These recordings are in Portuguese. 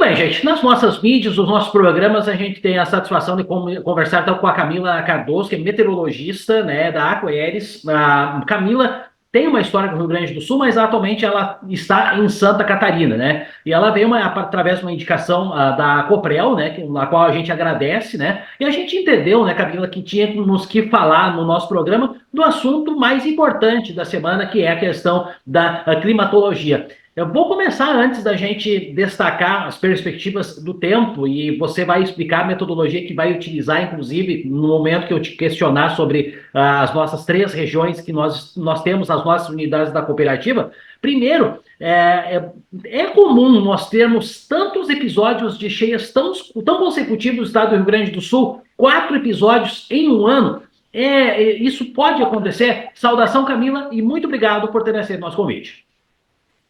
bem, gente. Nas nossas mídias, nos nossos programas, a gente tem a satisfação de conversar então, com a Camila Cardoso, que é meteorologista, né, da Aquaeris. A Camila tem uma história com o Rio Grande do Sul, mas atualmente ela está em Santa Catarina, né? E ela veio através de uma indicação da Coprel, né, na qual a gente agradece, né? E a gente entendeu, né, Camila, que tínhamos que falar no nosso programa do assunto mais importante da semana, que é a questão da climatologia. Eu vou começar antes da gente destacar as perspectivas do tempo e você vai explicar a metodologia que vai utilizar, inclusive, no momento que eu te questionar sobre as nossas 3 regiões que nós temos, as nossas unidades da cooperativa. Primeiro, é comum nós termos tantos episódios de cheias tão consecutivos no estado do Rio Grande do Sul, 4 episódios em um ano. Isso pode acontecer? Saudação, Camila, e muito obrigado por ter aceito nosso convite.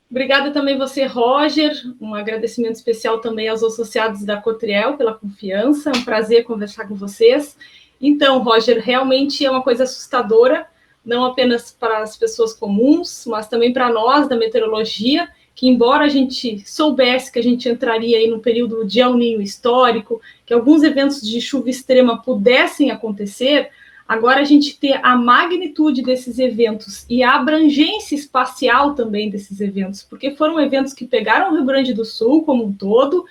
Obrigada também você, Roger. Um agradecimento especial também aos associados da Cotriel pela confiança. É um prazer conversar com vocês. Então, Roger, realmente é uma coisa assustadora, não apenas para as pessoas comuns, mas também para nós da meteorologia, que embora a gente soubesse que a gente entraria aí no período de El Niño histórico, que alguns eventos de chuva extrema pudessem acontecer, agora a gente ter a magnitude desses eventos e a abrangência espacial também desses eventos, porque foram eventos que pegaram o Rio Grande do Sul como um todo,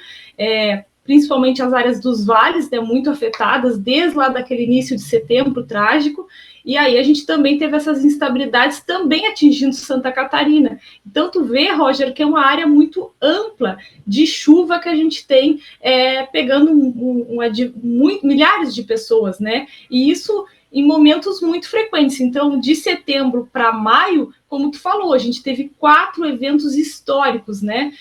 principalmente as áreas dos vales, né, muito afetadas, desde lá daquele início de setembro trágico, e aí a gente também teve essas instabilidades também atingindo Santa Catarina. Então, tu vê, Roger, que é uma área muito ampla de chuva que a gente tem, pegando milhares de pessoas, né? E isso em momentos muito frequentes. Então, de setembro para maio, como tu falou, a gente teve 4 eventos históricos, né?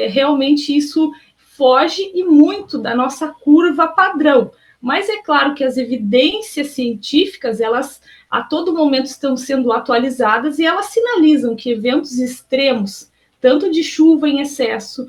Realmente isso foge e muito da nossa curva padrão. Mas é claro que as evidências científicas, elas a todo momento estão sendo atualizadas e elas sinalizam que eventos extremos, tanto de chuva em excesso,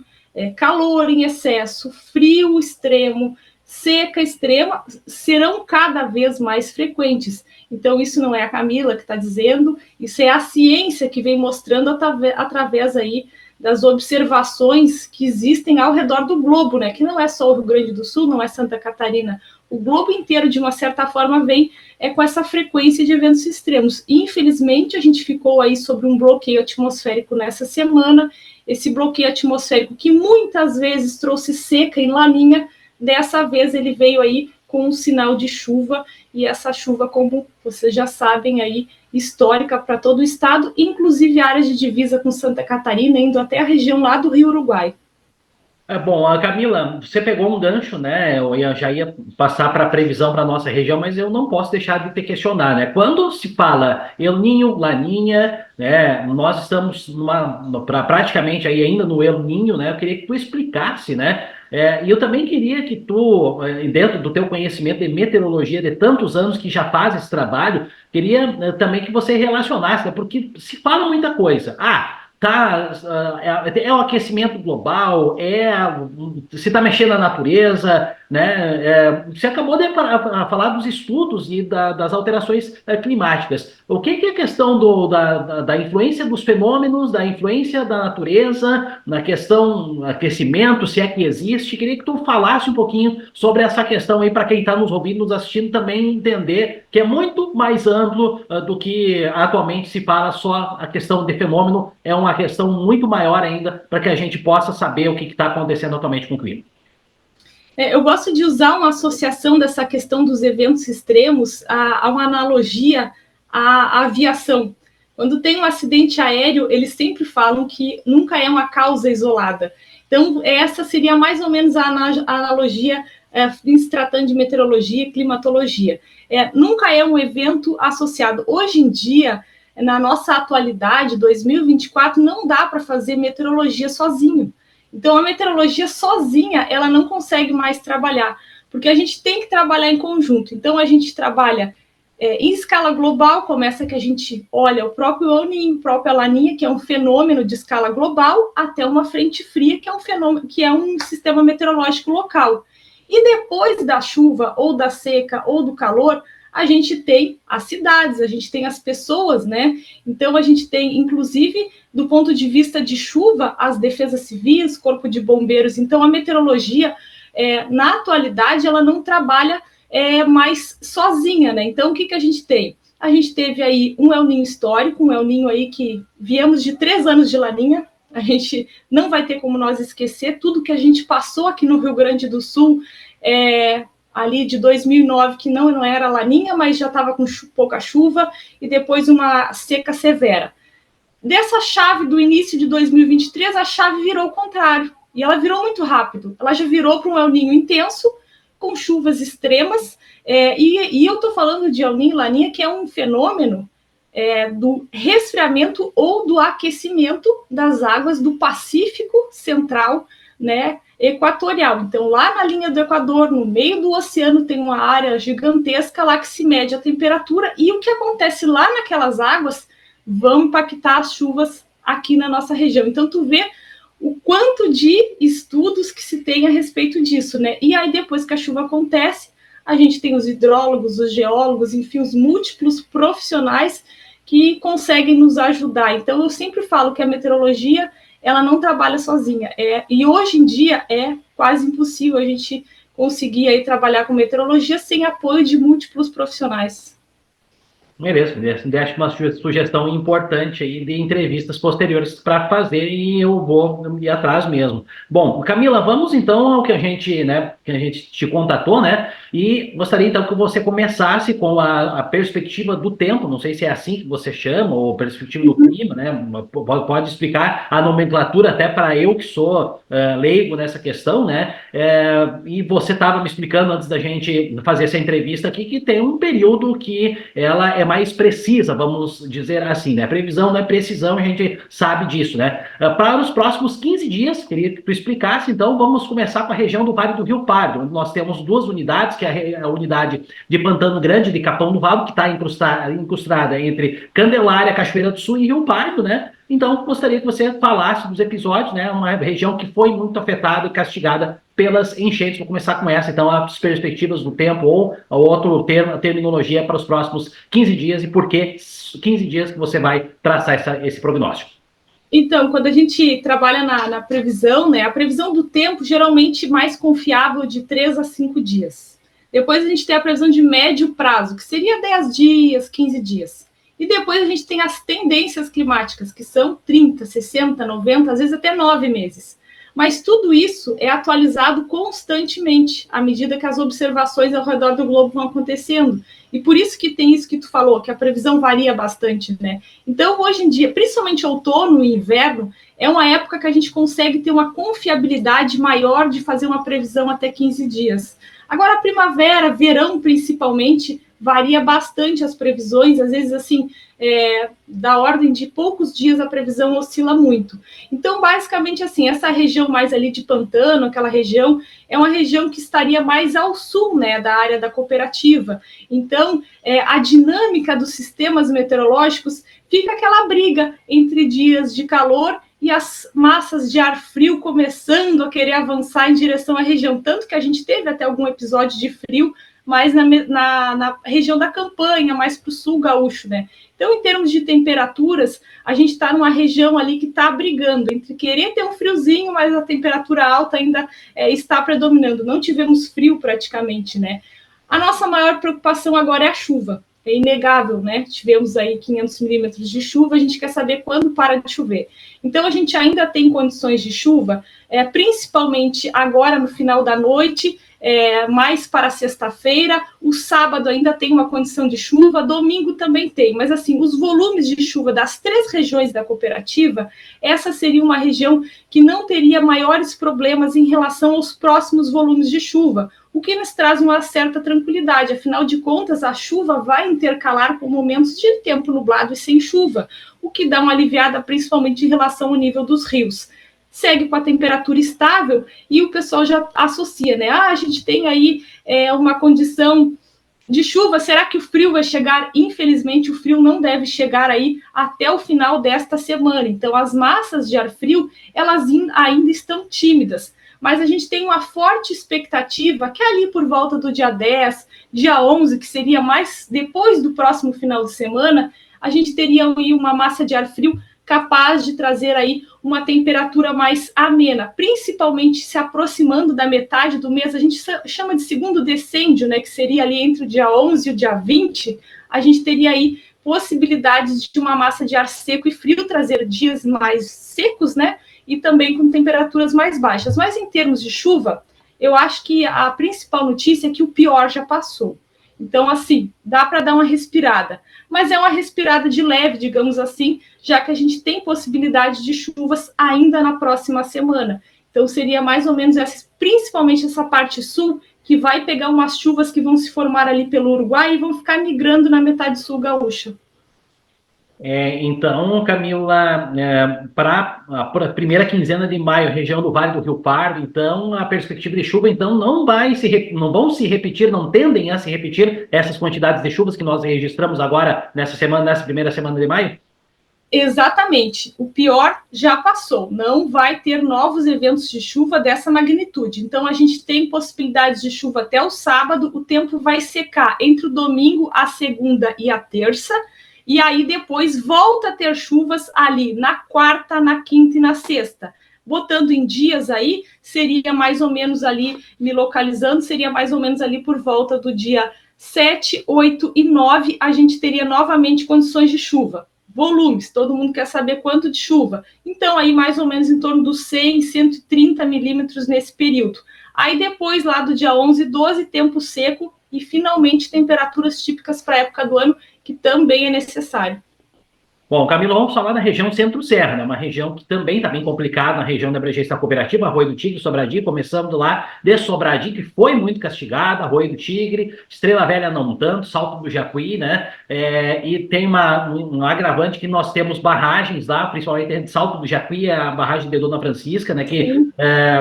calor em excesso, frio extremo, seca extrema, serão cada vez mais frequentes. Então, isso não é a Camila que está dizendo, isso é a ciência que vem mostrando através aí das observações que existem ao redor do globo, né? Que não é só o Rio Grande do Sul, não é Santa Catarina. O globo inteiro, de uma certa forma, vem com essa frequência de eventos extremos. Infelizmente, a gente ficou aí sobre um bloqueio atmosférico nessa semana, esse bloqueio atmosférico que muitas vezes trouxe seca em Laninha, dessa vez ele veio aí com um sinal de chuva, e essa chuva, como vocês já sabem, aí, histórica para todo o estado, inclusive áreas de divisa com Santa Catarina, indo até a região lá do Rio Uruguai. Bom, Camila, você pegou um gancho, né? Já ia passar para a previsão para a nossa região, mas eu não posso deixar de te questionar, né? Quando se fala El Niño, Laninha, né? Nós estamos praticamente aí ainda no El Niño, né? Eu queria que tu explicasse, né? E eu também queria que tu, dentro do teu conhecimento de meteorologia de tantos anos que já faz esse trabalho, queria também que você relacionasse, né? Porque se fala muita coisa. É o aquecimento global, se está mexendo na natureza, né? Você acabou de falar dos estudos e das alterações climáticas. O que é a questão da influência dos fenômenos, da influência da natureza, na questão do aquecimento, se é que existe? Queria que tu falasse um pouquinho sobre essa questão aí, para quem está nos ouvindo, nos assistindo, também entender que é muito mais amplo do que atualmente se fala só a questão de fenômeno, é uma questão muito maior ainda, para que a gente possa saber o que está acontecendo atualmente com o clima. Eu gosto de usar uma associação dessa questão dos eventos extremos a uma analogia à aviação. Quando tem um acidente aéreo, eles sempre falam que nunca é uma causa isolada. Então, essa seria mais ou menos a analogia em se tratando de meteorologia e climatologia. Nunca é um evento associado. Hoje em dia, na nossa atualidade, 2024, não dá para fazer meteorologia sozinho. Então, a meteorologia sozinha, ela não consegue mais trabalhar, porque a gente tem que trabalhar em conjunto. Então, a gente trabalha em escala global, começa que a gente olha o próprio El Niño, o próprio Laninha, que é um fenômeno de escala global, até uma frente fria, que é um fenômeno, que é um sistema meteorológico local. E depois da chuva, ou da seca, ou do calor, a gente tem as cidades, a gente tem as pessoas, né? Então, a gente tem, inclusive, do ponto de vista de chuva, as defesas civis, corpo de bombeiros. Então, a meteorologia, na atualidade, ela não trabalha mais sozinha, né? Então, o que a gente tem? A gente teve aí um El Niño histórico, um El Niño aí que viemos de 3 anos de Laninha. A gente não vai ter como nós esquecer tudo que a gente passou aqui no Rio Grande do Sul, ali de 2009, que não era Laninha, mas já estava com pouca chuva, e depois uma seca severa. Dessa chave do início de 2023, a chave virou o contrário, e ela virou muito rápido. Ela já virou para um El Niño intenso, com chuvas extremas, e eu estou falando de El Niño e Laninha, que é um fenômeno do resfriamento ou do aquecimento das águas do Pacífico Central, né, equatorial. Então, lá na linha do Equador, no meio do oceano, tem uma área gigantesca lá que se mede a temperatura, e o que acontece lá naquelas águas vão impactar as chuvas aqui na nossa região. Então, tu vê o quanto de estudos que se tem a respeito disso, né? E aí, depois que a chuva acontece, a gente tem os hidrólogos, os geólogos, enfim, os múltiplos profissionais que conseguem nos ajudar. Então, eu sempre falo que a meteorologia, ela não trabalha sozinha. E hoje em dia é quase impossível a gente conseguir aí trabalhar com meteorologia sem apoio de múltiplos profissionais. Beleza, deixa uma sugestão importante aí de entrevistas posteriores para fazer e eu vou ir atrás mesmo. Bom, Camila, vamos então ao que a gente, né, que a gente te contatou, né? E gostaria então que você começasse com a perspectiva do tempo, não sei se é assim que você chama, ou perspectiva do clima, né? Pode explicar a nomenclatura até para eu que sou leigo nessa questão, né? E você estava me explicando antes da gente fazer essa entrevista aqui que tem um período que ela é mais precisa, vamos dizer assim, né? Previsão não é precisão, a gente sabe disso, né? Para os próximos 15 dias, queria que tu explicasse, então vamos começar com a região do Vale do Rio Pardo, onde nós temos 2 unidades, que é a unidade de Pantano Grande, de Capão do Valo, que está incrustada entre Candelária, Cachoeira do Sul e Rio Pardo, né? Então, gostaria que você falasse dos episódios, né? Uma região que foi muito afetada e castigada pelas enchentes. Vou começar com essa, então, as perspectivas do tempo ou a outro termo, a terminologia para os próximos 15 dias e por que 15 dias que você vai traçar esse prognóstico. Então, quando a gente trabalha na previsão, né, a previsão do tempo geralmente mais confiável de 3 a 5 dias. Depois a gente tem a previsão de médio prazo, que seria 10 dias, 15 dias. E depois a gente tem as tendências climáticas, que são 30, 60, 90, às vezes até 9 meses. Mas tudo isso é atualizado constantemente, à medida que as observações ao redor do globo vão acontecendo. E por isso que tem isso que tu falou, que a previsão varia bastante, né? Então, hoje em dia, principalmente outono e inverno, é uma época que a gente consegue ter uma confiabilidade maior de fazer uma previsão até 15 dias. Agora, a primavera, verão, principalmente, varia bastante as previsões, às vezes, assim, da ordem de poucos dias a previsão oscila muito. Então, basicamente, assim, essa região mais ali de Pantano, aquela região, é uma região que estaria mais ao sul, né, da área da cooperativa. Então, a dinâmica dos sistemas meteorológicos fica aquela briga entre dias de calor e as massas de ar frio começando a querer avançar em direção à região. Tanto que a gente teve até algum episódio de frio, mas na região da Campanha, mais para o sul gaúcho, né? Então, em termos de temperaturas, a gente está numa região ali que está brigando entre querer ter um friozinho, mas a temperatura alta ainda está predominando. Não tivemos frio praticamente, né? A nossa maior preocupação agora é a chuva. É inegável, né? Tivemos aí 500 milímetros de chuva, a gente quer saber quando para de chover. Então, a gente ainda tem condições de chuva, principalmente agora no final da noite, mais para sexta-feira, o sábado ainda tem uma condição de chuva, domingo também tem, mas assim, os volumes de chuva das 3 regiões da cooperativa, essa seria uma região que não teria maiores problemas em relação aos próximos volumes de chuva, o que nos traz uma certa tranquilidade, afinal de contas, a chuva vai intercalar com momentos de tempo nublado e sem chuva, o que dá uma aliviada principalmente em relação ao nível dos rios. Segue com a temperatura estável e o pessoal já associa, né? A gente tem aí uma condição de chuva, será que o frio vai chegar? Infelizmente, o frio não deve chegar aí até o final desta semana. Então, as massas de ar frio, elas ainda estão tímidas. mas a gente tem uma forte expectativa que ali por volta do dia 10, dia 11, que seria mais depois do próximo final de semana, a gente teria aí uma massa de ar frio capaz de trazer aí uma temperatura mais amena, principalmente se aproximando da metade do mês, a gente chama de segundo decêndio, né, que seria ali entre o dia 11 e o dia 20, a gente teria aí possibilidades de uma massa de ar seco e frio trazer dias mais secos, né, e também com temperaturas mais baixas. Mas em termos de chuva, eu acho que a principal notícia é que o pior já passou. Então, assim, dá para dar uma respirada. Mas é uma respirada de leve, digamos assim, já que a gente tem possibilidade de chuvas ainda na próxima semana. Então, seria mais ou menos essa, principalmente essa parte sul, que vai pegar umas chuvas que vão se formar ali pelo Uruguai e vão ficar migrando na metade sul gaúcha. Então, Camila, para a primeira quinzena de maio, região do Vale do Rio Pardo, então a perspectiva de chuva então não vão se repetir, não tendem a se repetir essas quantidades de chuvas que nós registramos agora nessa primeira semana de maio? Exatamente. O pior já passou. Não vai ter novos eventos de chuva dessa magnitude. Então, a gente tem possibilidades de chuva até o sábado. O tempo vai secar entre o domingo, a segunda e a terça. E aí, depois, volta a ter chuvas ali na quarta, na quinta e na sexta. Botando em dias aí, seria mais ou menos ali, me localizando, seria mais ou menos ali por volta do dia 7, 8 e 9, a gente teria novamente condições de chuva. Volumes, todo mundo quer saber quanto de chuva. Então, aí mais ou menos em torno dos 100, 130 milímetros nesse período. Aí depois, lá do dia 11, 12, tempo seco e finalmente temperaturas típicas para a época do ano, que também é necessário. Bom, Camilo, vamos falar da região Centro-Serra, né? Uma região que também está bem complicada, na região da abrangência cooperativa, Arroio do Tigre, Sobradinho, começando lá de Sobradinho, que foi muito castigada, Arroio do Tigre, Estrela Velha não tanto, Salto do Jacuí, né? E tem um agravante que nós temos barragens lá, principalmente entre Salto do Jacuí e a barragem de Dona Francisca, né? Que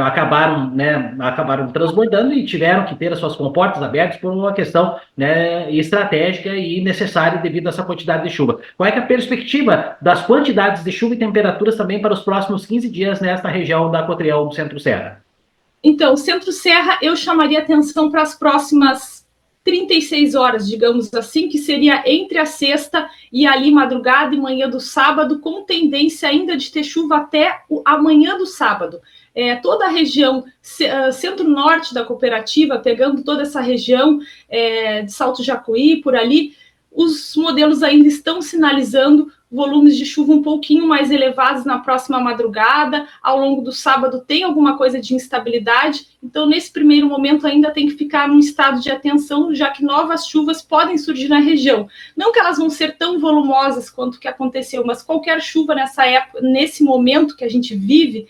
acabaram transbordando e tiveram que ter as suas comportas abertas por uma questão, né, estratégica e necessária devido a essa quantidade de chuva. Qual é que é a perspectiva das quantidades de chuva e temperaturas também para os próximos 15 dias nesta região da Cotriel do Centro-Serra? Então, Centro-Serra, eu chamaria atenção para as próximas 36 horas, digamos assim, que seria entre a sexta e ali madrugada e manhã do sábado, com tendência ainda de ter chuva até amanhã do sábado. Toda a região centro-norte da cooperativa, pegando toda essa região de Salto Jacuí, por ali, os modelos ainda estão sinalizando volumes de chuva um pouquinho mais elevados na próxima madrugada. Ao longo do sábado tem alguma coisa de instabilidade, então nesse primeiro momento ainda tem que ficar num estado de atenção, já que novas chuvas podem surgir na região. Não que elas vão ser tão volumosas quanto o que aconteceu, mas qualquer chuva nessa época, nesse momento que a gente vive,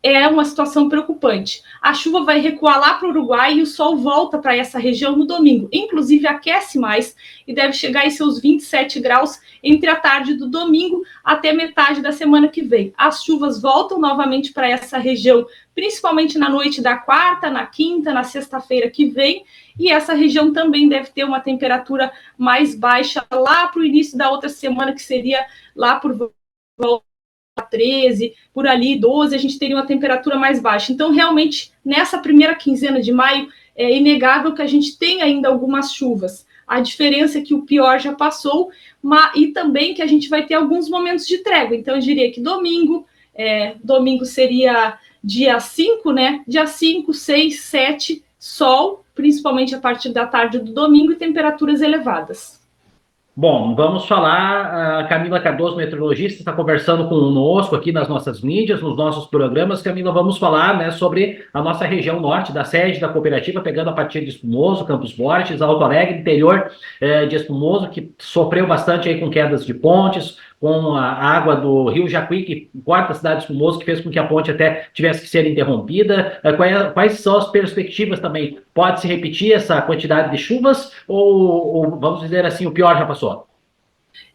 é uma situação preocupante. A chuva vai recuar lá para o Uruguai e o sol volta para essa região no domingo. Inclusive, aquece mais e deve chegar em seus 27 graus entre a tarde do domingo até metade da semana que vem. As chuvas voltam novamente para essa região, principalmente na noite da quarta, na quinta, na sexta-feira que vem. E essa região também deve ter uma temperatura mais baixa lá para o início da outra semana, que seria lá por volta 13, por ali 12, a gente teria uma temperatura mais baixa. Então, realmente, nessa primeira quinzena de maio, é inegável que a gente tem ainda algumas chuvas. A diferença é que o pior já passou, e também que a gente vai ter alguns momentos de trégua. Então, eu diria que domingo seria dia 5, né? Dia 5, 6, 7, sol, principalmente a partir da tarde do domingo, e temperaturas elevadas. Bom, vamos falar, a Camila Cardoso, meteorologista, está conversando conosco aqui nas nossas mídias, nos nossos programas. Camila, vamos falar, né, sobre a nossa região norte, da sede da cooperativa, pegando a partir de Espumoso, Campos Fortes, Alto Alegre, interior de Espumoso, que sofreu bastante aí com quedas de pontes, com a água do Rio Jacuí, que corta a cidade de Espumoso, que fez com que a ponte até tivesse que ser interrompida. Quais são as perspectivas também? Pode se repetir essa quantidade de chuvas ou vamos dizer assim, o pior já passou?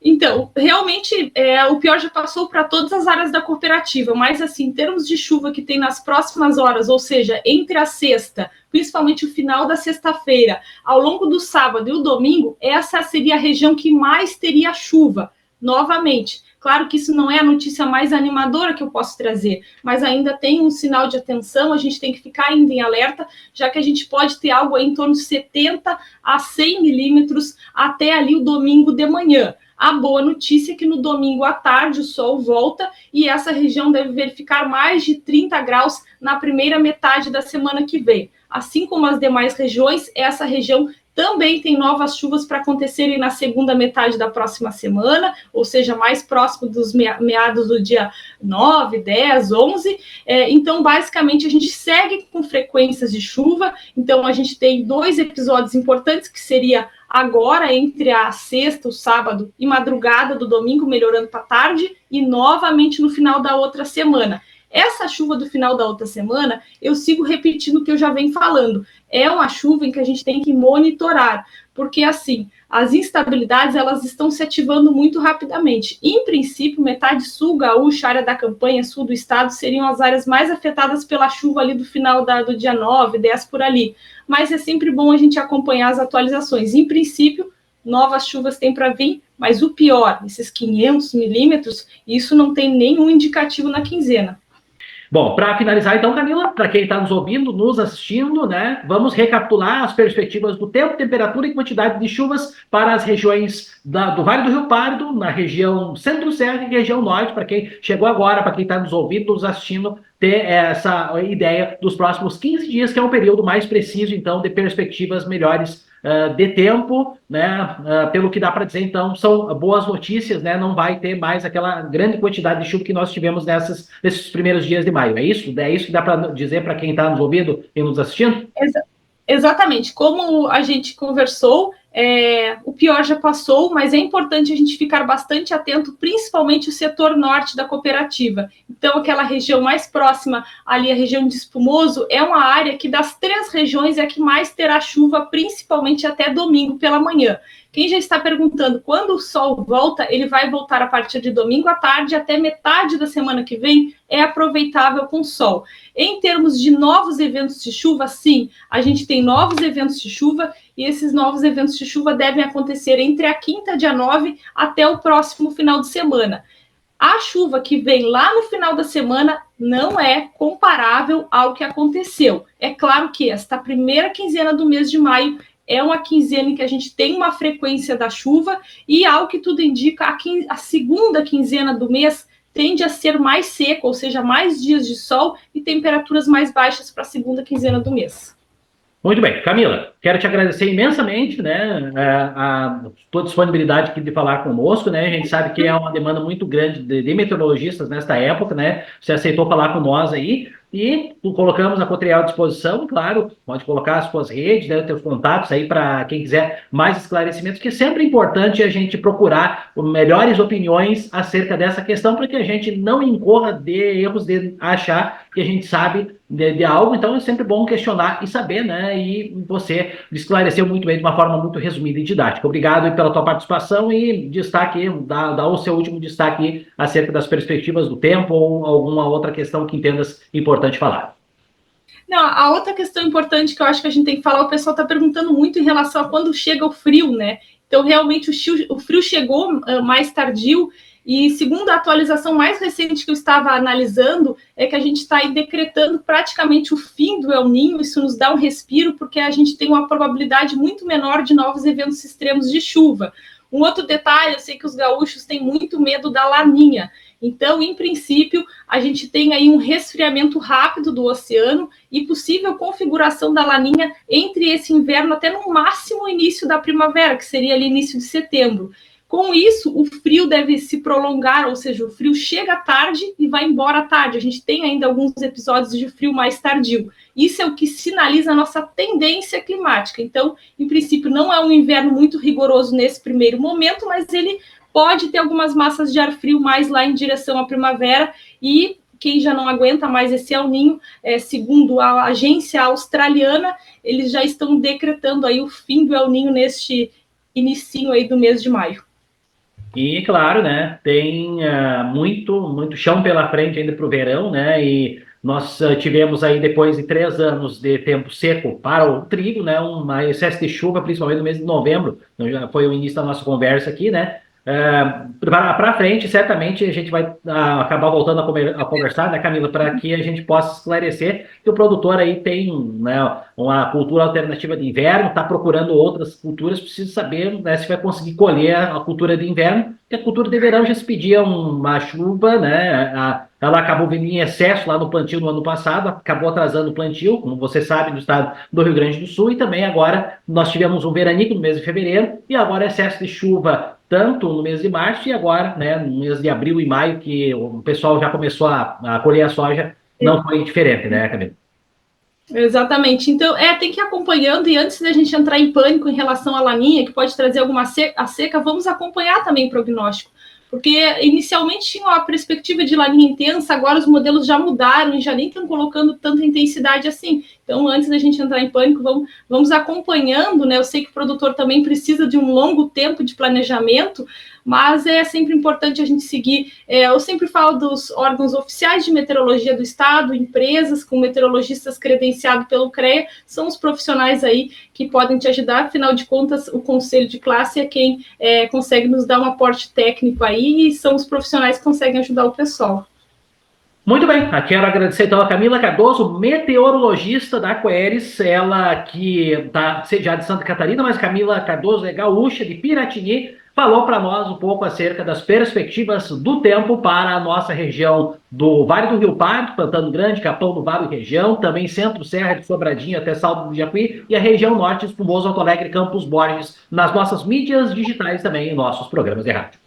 Então, realmente, o pior já passou para todas as áreas da cooperativa, mas, assim, em termos de chuva que tem nas próximas horas, ou seja, entre a sexta, principalmente o final da sexta-feira, ao longo do sábado e o domingo, essa seria a região que mais teria chuva. novamente. Claro que isso não é a notícia mais animadora que eu posso trazer, mas ainda tem um sinal de atenção, a gente tem que ficar ainda em alerta, já que a gente pode ter algo aí em torno de 70 a 100 milímetros até ali o domingo de manhã. A boa notícia é que no domingo à tarde o sol volta e essa região deve verificar mais de 30 graus na primeira metade da semana que vem. Assim como as demais regiões, essa região também tem novas chuvas para acontecerem na segunda metade da próxima semana, ou seja, mais próximo dos meados do dia 9, 10, 11. Então, basicamente, a gente segue com frequências de chuva. Então, a gente tem 2 episódios importantes, que seria agora, entre a sexta, o sábado e madrugada do domingo, melhorando para tarde, e novamente no final da outra semana. Essa chuva do final da outra semana, eu sigo repetindo o que eu já venho falando. É uma chuva em que a gente tem que monitorar, porque assim, as instabilidades elas estão se ativando muito rapidamente. Em princípio, metade sul gaúcha, área da campanha sul do estado, seriam as áreas mais afetadas pela chuva ali do final do dia 9, 10 por ali. Mas é sempre bom a gente acompanhar as atualizações. Em princípio, novas chuvas têm para vir, mas o pior, esses 500 milímetros, isso não tem nenhum indicativo na quinzena. Bom, para finalizar então, Camila, para quem está nos ouvindo, nos assistindo, né, vamos recapitular as perspectivas do tempo, temperatura e quantidade de chuvas para as regiões do Vale do Rio Pardo, na região Centro-Serra e região Norte, para quem chegou agora, para quem está nos ouvindo, nos assistindo, ter essa ideia dos próximos 15 dias, que é um período mais preciso, então, de perspectivas melhores de tempo, né? Pelo que dá para dizer, então, são boas notícias, né? Não vai ter mais aquela grande quantidade de chuva que nós tivemos nesses primeiros dias de maio. É isso? É isso que dá para dizer para quem está nos ouvindo e nos assistindo? Exatamente. Como a gente conversou, o pior já passou, mas é importante a gente ficar bastante atento, principalmente o setor norte da cooperativa. Então, aquela região mais próxima ali, a região de Espumoso, é uma área que das 3 regiões é a que mais terá chuva, principalmente até domingo pela manhã. Quem já está perguntando quando o sol volta, ele vai voltar a partir de domingo à tarde até metade da semana que vem, é aproveitável com sol. Em termos de novos eventos de chuva, sim, a gente tem novos eventos de chuva e esses novos eventos de chuva devem acontecer entre a quinta, dia 9, até o próximo final de semana. A chuva que vem lá no final da semana não é comparável ao que aconteceu. É claro que esta primeira quinzena do mês de maio é uma quinzena em que a gente tem uma frequência da chuva e, ao que tudo indica, a segunda quinzena do mês tende a ser mais seca, ou seja, mais dias de sol e temperaturas mais baixas para a segunda quinzena do mês. Muito bem, Camila, quero te agradecer imensamente, né, a tua disponibilidade aqui de falar conosco, né, a gente sabe que é uma demanda muito grande de meteorologistas nesta época, né, você aceitou falar com nós aí, e colocamos a Cotriel à disposição, claro, pode colocar as suas redes, né, os teus contatos aí para quem quiser mais esclarecimentos, que é sempre importante a gente procurar melhores opiniões acerca dessa questão, para que a gente não incorra de erros de achar que a gente sabe de algo, então é sempre bom questionar e saber, né, e você esclareceu muito bem de uma forma muito resumida e didática. Obrigado pela tua participação e destaque, dá o seu último destaque acerca das perspectivas do tempo ou alguma outra questão que entendas importante falar. Não, a outra questão importante que eu acho que a gente tem que falar, o pessoal está perguntando muito em relação a quando chega o frio, né? Então, realmente, o frio chegou mais tardio e, segundo a atualização mais recente que eu estava analisando, é que a gente está aí decretando praticamente o fim do El Niño. Isso nos dá um respiro, porque a gente tem uma probabilidade muito menor de novos eventos extremos de chuva. Um outro detalhe, eu sei que os gaúchos têm muito medo da laninha. Então, em princípio, a gente tem aí um resfriamento rápido do oceano e possível configuração da laninha entre esse inverno até no máximo início da primavera, que seria ali início de setembro. Com isso, o frio deve se prolongar, ou seja, o frio chega tarde e vai embora tarde. A gente tem ainda alguns episódios de frio mais tardio. Isso é o que sinaliza a nossa tendência climática. Então, em princípio, não é um inverno muito rigoroso nesse primeiro momento, mas ele pode ter algumas massas de ar frio mais lá em direção à primavera e quem já não aguenta mais esse El Niño, segundo a agência australiana, eles já estão decretando aí o fim do El Niño neste inicinho aí do mês de maio. E, claro, né, tem muito chão pela frente ainda para o verão, né, e nós tivemos aí, depois de 3 anos de tempo seco para o trigo, né, um excesso de chuva, principalmente no mês de novembro, então já foi o início da nossa conversa aqui, né, Para frente, certamente a gente vai acabar voltando a conversar, né, Camila, para que a gente possa esclarecer que o produtor aí tem, né, uma cultura alternativa de inverno, está procurando outras culturas, precisa saber, né, se vai conseguir colher a cultura de inverno, porque a cultura de verão já se pedia uma chuva, né, ela acabou vindo em excesso lá no plantio no ano passado, acabou atrasando o plantio, como você sabe, no estado do Rio Grande do Sul, e também agora nós tivemos um veranico no mês de fevereiro, e agora excesso de chuva tanto no mês de março e agora, né, no mês de abril e maio, que o pessoal já começou a colher a soja, não foi diferente, né, Camila? Exatamente. Então, tem que ir acompanhando, e antes da gente entrar em pânico em relação à laninha, que pode trazer alguma seca, vamos acompanhar também o prognóstico. Porque inicialmente tinha a perspectiva de laninha intensa, agora os modelos já mudaram e já nem estão colocando tanta intensidade assim. Então, antes da gente entrar em pânico, vamos acompanhando, né? Eu sei que o produtor também precisa de um longo tempo de planejamento, mas é sempre importante a gente seguir. Eu sempre falo dos órgãos oficiais de meteorologia do estado, empresas com meteorologistas credenciados pelo CREA, são os profissionais aí que podem te ajudar. Afinal de contas, o conselho de classe é quem consegue nos dar um aporte técnico aí, e são os profissionais que conseguem ajudar o pessoal. Muito bem, quero agradecer então a Camila Cardoso, meteorologista da Aquaeris, ela que está sediada de Santa Catarina, mas Camila Cardoso é gaúcha de Piratini, falou para nós um pouco acerca das perspectivas do tempo para a nossa região do Vale do Rio Pardo, Pantano Grande, Capão do Vale e região, também Centro-Serra de Sobradinho até Salto do Jacuí e a região norte, Espumoso, Alto Alegre, Campos Borges, nas nossas mídias digitais também, em nossos programas de rádio.